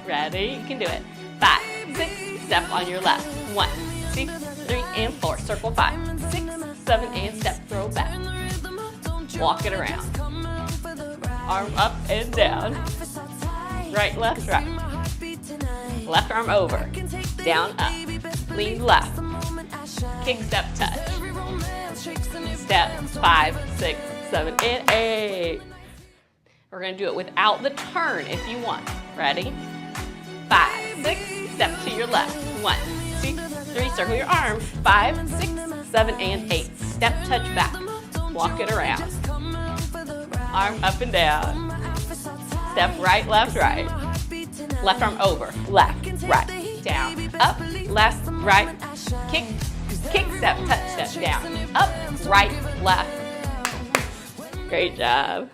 Ready? You can do it. 5, 6, step on your left. 1, 2, 3, and 4. Circle 5, 6, 7, and step, throw back. Walk it around. Arm up and down. Right, left, right. Left arm over. Down, up. Lean left. Kick, step, touch. Step 5, 6, 7, and 8. We're going to do it without the turn if you want. Ready? 5, 6, step to your left. 1, 2, 3, circle your arm. 5, 6, 7, and 8. Step, touch back. Walk it around. Arm up and down. Step right, left, right. Left arm over. Left, right. Down, up, left, right. Kick, kick, step, touch, step down. Up, right, left. Great job.